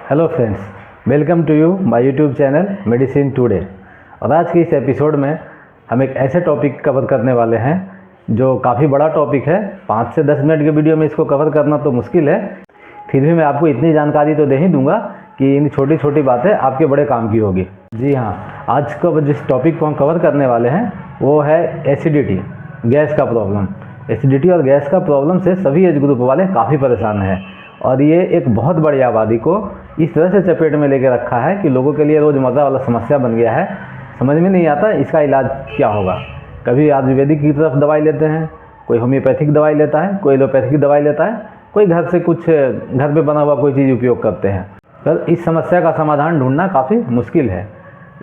Hello friends, welcome to you my YouTube channel medicine today. और आज के इस एपिसोड में हम एक ऐसे टॉपिक कवर करने वाले हैं जो काफ़ी बड़ा टॉपिक है। 5 से 10 मिनट के वीडियो में इसको कवर करना तो मुश्किल है, फिर भी मैं आपको इतनी जानकारी तो दे ही दूंगा कि इन छोटी छोटी बातें आपके बड़े काम की होगी। जी हाँ, आज को जिस टॉपिक को हम कवर करने वाले हैं वो है एसिडिटी, गैस का प्रॉब्लम। एसिडिटी और गैस का प्रॉब्लम से सभी एज ग्रुप वाले काफ़ी परेशान हैं और ये एक बहुत बड़ी आबादी को इस तरह से चपेट में लेके रखा है कि लोगों के लिए रोज़मर्रा वाला समस्या बन गया है। समझ में नहीं आता इसका इलाज क्या होगा। कभी आयुर्वेदिक की तरफ दवाई लेते हैं, कोई होम्योपैथिक दवाई लेता है, कोई एलोपैथिक दवाई लेता है, कोई घर से कुछ घर पे बना हुआ कोई चीज़ उपयोग करते हैं। पर इस समस्या का समाधान ढूंढना काफ़ी मुश्किल है।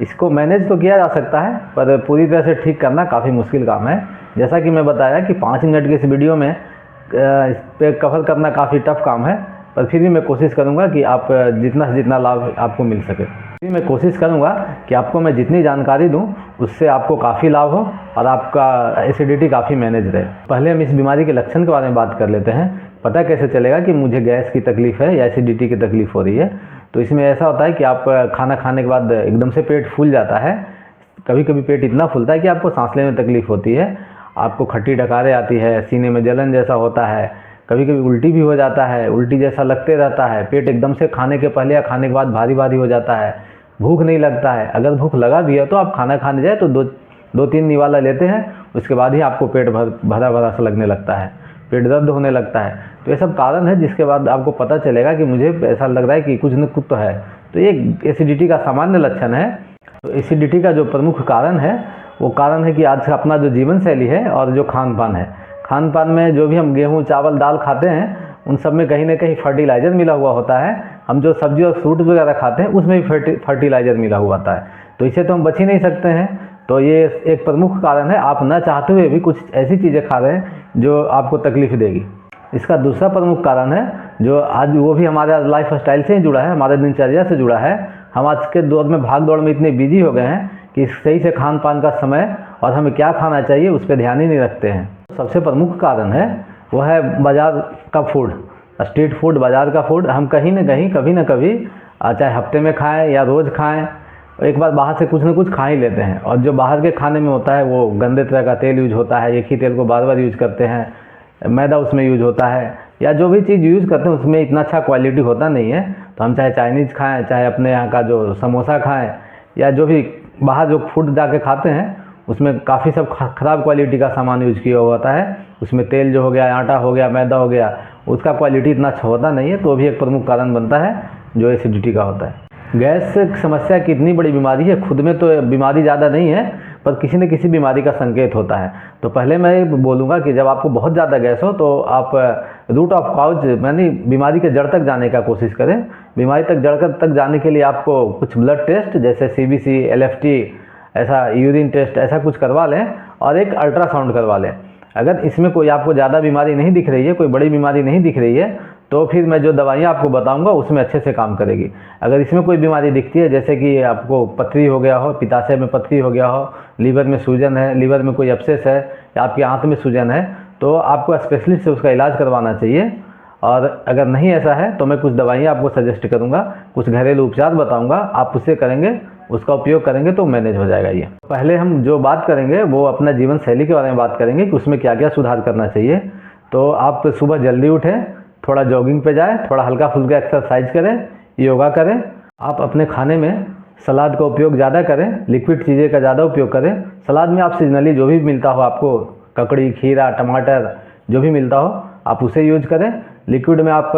इसको मैनेज तो किया जा सकता है पर पूरी तरह से ठीक करना काफ़ी मुश्किल काम है। जैसा कि मैं बताया कि 5 मिनट के इस वीडियो में इस पर कवर करना काफ़ी टफ काम है, पर फिर भी मैं कोशिश करूंगा कि आप जितना से जितना लाभ आपको मिल सके। फिर मैं कोशिश करूंगा कि आपको मैं जितनी जानकारी दूं उससे आपको काफ़ी लाभ हो और आपका एसिडिटी काफ़ी मैनेज रहे। पहले हम इस बीमारी के लक्षण के बारे में बात कर लेते हैं। पता कैसे चलेगा कि मुझे गैस की तकलीफ़ है या एसिडिटी की तकलीफ़ हो रही है। तो इसमें ऐसा होता है कि आप खाना खाने के बाद एकदम से पेट फूल जाता है। कभी कभी पेट इतना फूलता है कि आपको सांस लेने में तकलीफ़ होती है, आपको खट्टी डकारें आती है, सीने में जलन जैसा होता है, कभी कभी उल्टी भी हो जाता है, उल्टी जैसा लगते रहता है, पेट एकदम से खाने के पहले या खाने के बाद भारी भारी हो जाता है, भूख नहीं लगता है। अगर भूख लगा भी है तो आप खाना खाने जाए तो दो तीन निवाला लेते हैं, उसके बाद ही आपको पेट भरा भरा सा लगने लगता है, पेट दर्द होने लगता है। तो ये सब कारण है जिसके बाद आपको पता चलेगा कि मुझे ऐसा लग रहा है कि कुछ न कुछ तो है। तो ये एसिडिटी का सामान्य लक्षण है। तो एसिडिटी का जो प्रमुख कारण है वो कारण है कि आज का अपना जो जीवन शैली है और जो खान पान है, खान पान में जो भी हम गेहूं चावल दाल खाते हैं उन सब में कहीं ना कहीं फर्टिलाइज़र मिला हुआ होता है। हम जो सब्जी और फ्रूट वगैरह खाते हैं उसमें भी फर्टिलाइज़र मिला हुआ होता है। तो इससे तो हम बच ही नहीं सकते हैं। तो ये एक प्रमुख कारण है, आप न चाहते हुए भी कुछ ऐसी चीज़ें खा रहे हैं जो आपको तकलीफ देगी। इसका दूसरा प्रमुख कारण है जो आज वो भी हमारे लाइफ स्टाइल से ही जुड़ा है, हमारे दिनचर्या से जुड़ा है। हम आज के दौर में भाग दौड़ में इतने बिजी हो गए हैं कि सही से खान पान का समय और हमें क्या खाना चाहिए उस पर ध्यान ही नहीं रखते हैं। सबसे प्रमुख कारण है वो है बाज़ार का फूड, स्ट्रीट फूड, बाज़ार का फूड। हम कहीं ना कहीं कभी ना कभी चाहे हफ्ते में खाएं या रोज़ खाएं, एक बार बाहर से कुछ ना कुछ खा ही लेते हैं। और जो बाहर के खाने में होता है वो गंदे तरह का तेल यूज होता है, एक ही तेल को बार बार यूज करते हैं, मैदा उसमें यूज होता है, या जो भी चीज़ यूज़ करते हैं उसमें इतना अच्छा क्वालिटी होता नहीं है। तो हम चाहे चाइनीज़ खाएँ, चाहे अपने यहाँ का जो समोसा खाएँ, या जो भी बाहर जो फूड जाके खाते हैं उसमें काफ़ी सब ख़राब क्वालिटी का सामान यूज किया हुआ होता है। उसमें तेल जो हो गया, आटा हो गया, मैदा हो गया, उसका क्वालिटी इतना अच्छा होता नहीं है। तो भी एक प्रमुख कारण बनता है जो एसिडिटी का होता है। गैस समस्या कितनी बड़ी बीमारी है, खुद में तो बीमारी ज़्यादा नहीं है पर किसी न किसी बीमारी का संकेत होता है। तो पहले मैं बोलूँगा कि जब आपको बहुत ज़्यादा गैस हो तो आप रूट ऑफ काउज यानी बीमारी के जड़ तक जाने का कोशिश करें। बीमारी तक जड़ तक जाने के लिए आपको कुछ ब्लड टेस्ट जैसे CBC, LFT, ऐसा यूरिन टेस्ट ऐसा कुछ करवा लें और एक अल्ट्रासाउंड करवा लें। अगर इसमें कोई आपको ज़्यादा बीमारी नहीं दिख रही है, कोई बड़ी बीमारी नहीं दिख रही है, तो फिर मैं जो दवाइयाँ आपको बताऊंगा उसमें अच्छे से काम करेगी। अगर इसमें कोई बीमारी दिखती है जैसे कि आपको पथरी हो गया हो, पित्ताशय में पथरी हो गया हो, लीवर में सूजन है, लीवर में कोई अपसेस है या आपकी आंत में सूजन है, तो आपको स्पेशलिस्ट से उसका इलाज करवाना चाहिए। और अगर नहीं ऐसा है तो मैं कुछ दवाइयाँ आपको सजेस्ट करूँगा, कुछ घरेलू उपचार बताऊँगा, आप उससे करेंगे, उसका उपयोग करेंगे तो मैनेज हो जाएगा। ये पहले हम जो बात करेंगे वो अपना जीवन शैली के बारे में बात करेंगे कि उसमें क्या क्या सुधार करना चाहिए। तो आप सुबह जल्दी उठें, थोड़ा जॉगिंग पे जाएं, थोड़ा हल्का फुल्का एक्सरसाइज करें, योगा करें। आप अपने खाने में सलाद का उपयोग ज़्यादा करें, लिक्विड चीज़ें का ज़्यादा उपयोग करें। सलाद में आप सीजनली जो भी मिलता हो आपको, ककड़ी, खीरा, टमाटर जो भी मिलता हो आप उसे यूज करें। लिक्विड में आप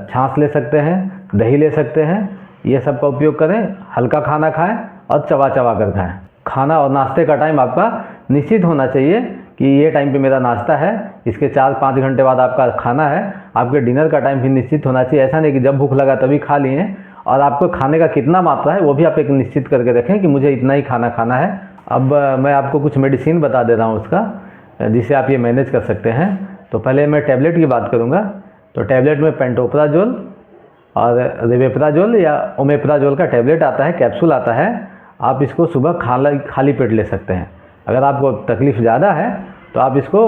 छाछ ले सकते हैं, दही ले सकते हैं, ये सब का उपयोग करें। हल्का खाना खाएं और चबा चबा कर खाएं। खाना और नाश्ते का टाइम आपका निश्चित होना चाहिए कि ये टाइम पे मेरा नाश्ता है, इसके 4-5 घंटे बाद आपका खाना है। आपके डिनर का टाइम भी निश्चित होना चाहिए। ऐसा नहीं कि जब भूख लगा तभी खा लिए। और आपको खाने का कितना मात्रा है वो भी आप एक निश्चित करके रखें कि मुझे इतना ही खाना खाना है। अब मैं आपको कुछ मेडिसिन बता दे रहा हूँ उसका, जिससे आप ये मैनेज कर सकते हैं। तो पहले मैं टैबलेट की बात करूँगा। तो टैबलेट में पेंटोप्राजोल और रिवेप्राजोल या ओमेप्राजोल का टैबलेट आता है, कैप्सूल आता है। आप इसको सुबह खाली पेट ले सकते हैं। अगर आपको तकलीफ़ ज़्यादा है तो आप इसको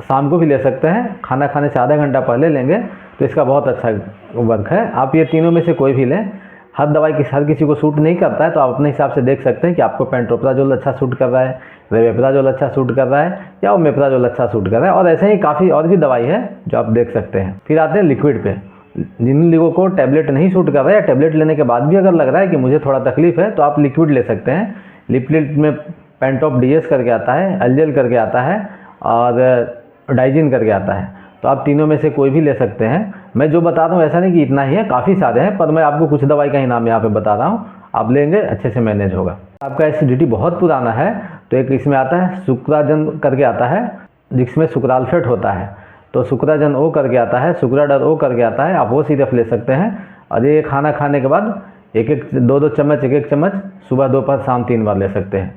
शाम को भी ले सकते हैं, खाना खाने से आधा घंटा पहले लेंगे तो इसका बहुत अच्छा वर्क है। आप ये तीनों में से कोई भी लें। हर दवाई हर किसी को सूट नहीं करता है, तो आप अपने हिसाब से देख सकते हैं कि आपको पेंटोप्राजोल अच्छा सूट कर रहा है, रेवेप्राजोल अच्छा सूट कर रहा है या ओमेप्राजोल अच्छा सूट कर रहा है। और ऐसे ही काफ़ी और भी दवाई है जो आप देख सकते हैं। फिर आते हैं लिक्विड पे। जिन लोगों को टैबलेट नहीं सूट कर रहा है या टैबलेट लेने के बाद भी अगर लग रहा है कि मुझे थोड़ा तकलीफ है, तो आप लिक्विड ले सकते हैं। लिक्विड में पेंटॉप डीएस करके आता है, एलजेल करके आता है और डाइजिन करके आता है। तो आप तीनों में से कोई भी ले सकते हैं। मैं जो बता रहा हूँ ऐसा नहीं कि इतना ही है, काफ़ी सारे हैं, पर मैं आपको कुछ दवाई का ही नाम यहाँ पे बता रहा हूँ। आप लेंगे अच्छे से मैनेज होगा। आपका एसिडिटी बहुत पुराना है तो एक इसमें आता है सुक्राजन करके आता है, जिसमें सुक्राल्फेट होता है। तो सुक्राजन ओ करके आता है, सुक्राडर ओ करके आता है। आप वो सिरप ले सकते हैं। और ये खाना खाने के बाद दो चम्मच, एक चम्मच सुबह, दोपहर, शाम 3 बार ले सकते हैं।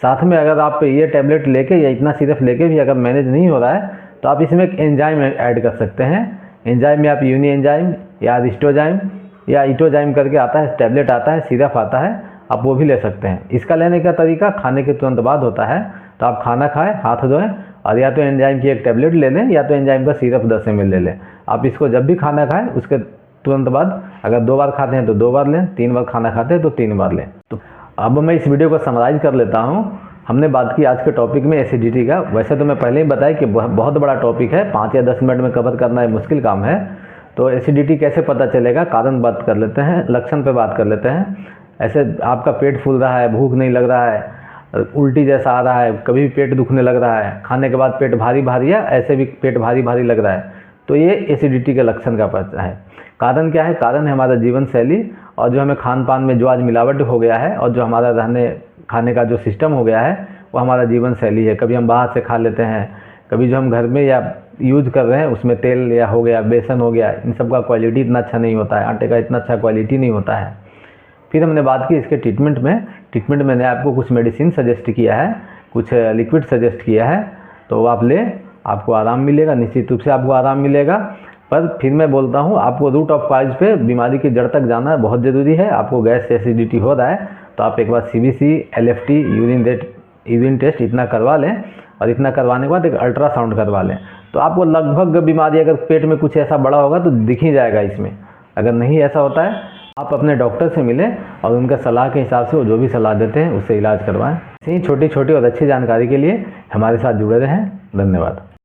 साथ में अगर आप ये टैबलेट लेके या इतना सिरप लेके भी अगर मैनेज नहीं हो रहा है, तो आप इसमें एक एंजाइम ऐड कर सकते हैं। एंजाइम में आप यूनी एंजाइम या रिस्टोजाइम या इटोजाइम करके आता है, टैबलेट आता है, सिरप आता है, आप वो भी ले सकते हैं। इसका लेने का तरीका खाने के तुरंत बाद होता है। तो आप खाना खाएं, हाथ धोएं और या तो एंजाइम की एक टैबलेट ले लें या तो एंजाइम का सिरप 10 ml ले लें। आप इसको जब भी खाना खाएं उसके तुरंत बाद, अगर 2 बार खाते हैं तो 2 बार लें, 3 बार खाना खाते हैं तो 3 बार लें। तो अब मैं इस वीडियो को समराइज़ कर लेता हूँ। हमने बात की आज के टॉपिक में एसिडिटी का। वैसे तो मैं पहले ही बताया कि बहुत बड़ा टॉपिक है, 5 या 10 मिनट में कवर करना मुश्किल काम है। तो एसिडिटी कैसे पता चलेगा, कारण बात कर लेते हैं, लक्षण पे बात कर लेते हैं। ऐसे आपका पेट फूल रहा है, भूख नहीं लग रहा है, उल्टी जैसा आ रहा है, कभी भी पेट दुखने लग रहा है, खाने के बाद पेट भारी भारी है, ऐसे भी पेट भारी भारी लग रहा है, तो ये एसिडिटी के लक्षण का पता है। कारण क्या है? कारण है हमारा जीवन शैली और जो हमें खान पान में जो आज मिलावट हो गया है और जो हमारा रहने खाने का जो सिस्टम हो गया है वो हमारा जीवन शैली है। कभी हम बाहर से खा लेते हैं, कभी जो हम घर में या यूज कर रहे हैं उसमें तेल या हो गया, बेसन हो गया, इन सब का क्वालिटी इतना अच्छा नहीं होता है, आटे का इतना अच्छा क्वालिटी नहीं होता है। फिर हमने बात की इसके ट्रीटमेंट में। ट्रीटमेंट मैंने आपको कुछ मेडिसिन सजेस्ट किया है, कुछ लिक्विड सजेस्ट किया है, तो आप ले, आपको आराम मिलेगा, निश्चित रूप से आपको आराम मिलेगा। पर फिर मैं बोलता हूँ आपको रूट ऑफ कॉज पे, बीमारी की जड़ तक जाना बहुत ज़रूरी है। आपको गैस एसिडिटी हो रहा है तो आप एक बार CBC, LFT, यूरिन टेस्ट इतना करवा लें और इतना करवाने के बाद एक अल्ट्रासाउंड करवा लें। तो आपको लगभग बीमारी, अगर पेट में कुछ ऐसा बड़ा होगा तो दिख ही जाएगा इसमें। अगर नहीं ऐसा होता है आप अपने डॉक्टर से मिलें और उनका सलाह के हिसाब से वो जो भी सलाह देते हैं उससे इलाज करवाएं। ऐसी छोटी छोटी और अच्छी जानकारी के लिए हमारे साथ जुड़े रहें। धन्यवाद।